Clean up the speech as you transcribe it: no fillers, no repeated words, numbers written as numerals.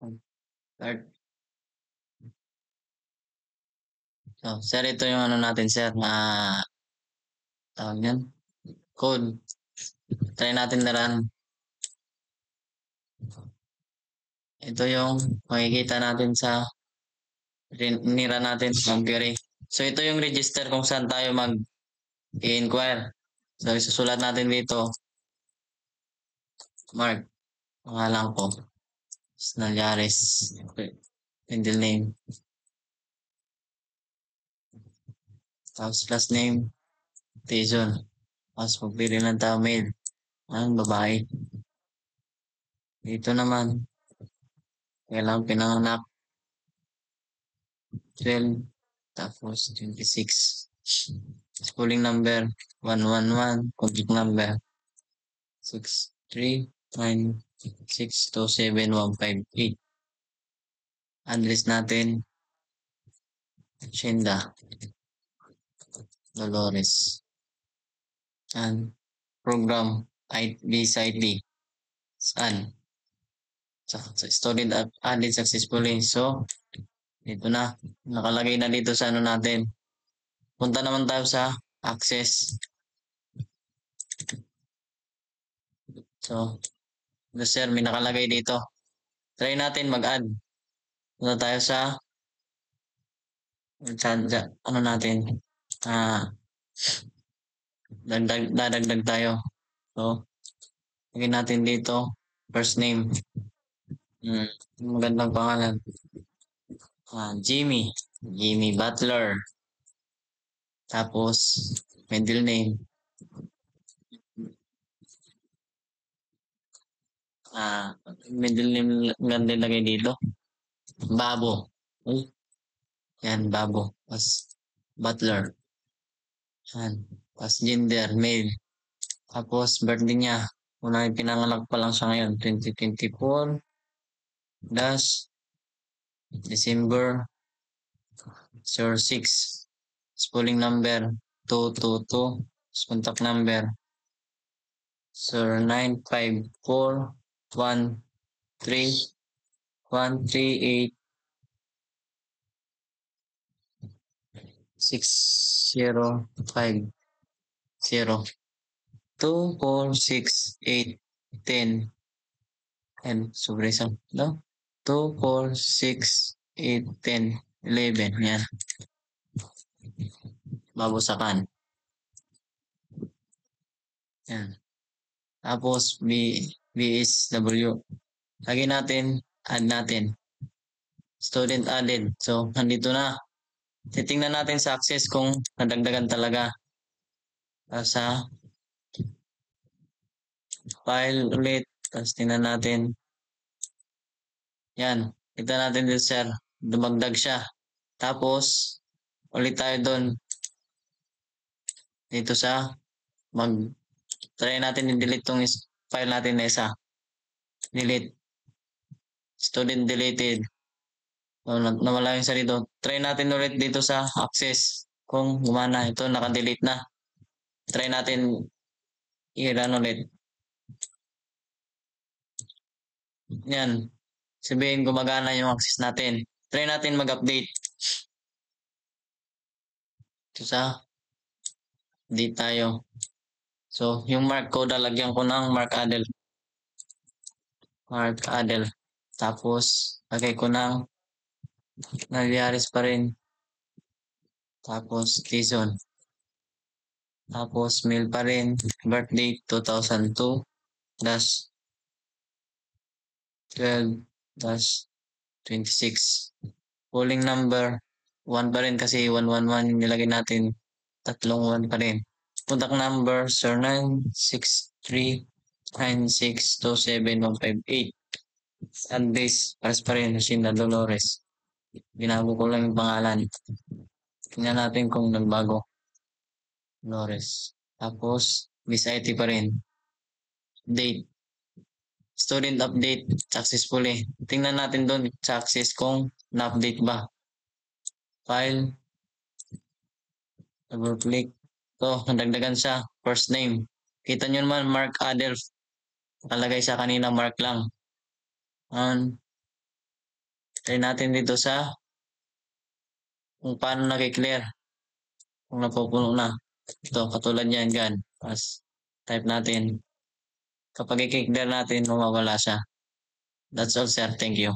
Start. So, sir, ito yung ano natin, sir, na tawag yan, code. Try natin na run. Ito yung makikita natin sa nira natin sa query. So, ito yung register kung saan tayo mag-i-inquire. So, isusulat natin dito, Mark, pangalan ko, Snalyares, handle name, tapos last name, Tizon, tapos magpili ng tao mail, ang babae. Dito naman, kailangan pinanganak, 12, tapos 26. Schooling number, 111, contact number, 639627158. Address natin, Shinda, Dolores. And program, visa ID, saan? Sa student added successfully. So, dito na. Nakalagay na dito sa ano natin. Punta naman tayo sa access. So, sir, may nakalagay dito. Try natin mag-add. Punta tayo sa ano natin. Dadagdag tayo. So, lagyan natin dito. First name. Magandang pangalan. Jimmy. Jimmy Butler. Tapos, middle name. Middle name lang din lagay dito. Babo. Yan, Babo. Tapos, Butler. Yan. Tapos, gender, male. Tapos, birthday niya. Una yung pinanganak pa lang siya ngayon. 2024. December 06. Spelling number 222. Contact number 095413 138 246 810 and sobre isang no 246 810 11 yan babusakan yan tapos BSW lagi natin add natin student added so nandito na titingnan natin sa access kung nadagdagan talaga sa file ulit tapos tingnan natin yan kita natin din sir dumagdag siya tapos ulit tayo doon dito sa try natin i-delete tong file natin na isa delete student deleted nawala yung sa dito try natin ulit dito sa access kung gumana ito naka-delete na try natin i-run ulit yan sabihin gumagana yung access natin try natin mag-update ito sa update tayo so yung mark ko lalagyan ko ng mark adel tapos lagay ko ng Nalyares pa rin tapos Quezon tapos mail pa rin birthday 2002 12-26 polling number 1 pa rin kasi 111 nilagay natin tatlong 1 pa rin contact number 0963962758 address pares pa rin Hacienda Dolores binago ko lang yung pangalan tingnan natin kung nagbago Dolores tapos visa IT pa rin date student update successfully. Tingnan natin doon sa access kung na-update ba. File. Double click. So, nadagdagan siya. First name. Kita nyo naman, Mark Adelf. Nakalagay siya kanina, Mark lang. Try natin dito sa kung paano nag-clear. Kung napupuno na. Ito, katulad yan, gan. Tapos, type natin. Kapag i-clear natin, mawawala siya. That's all, sir. Thank you.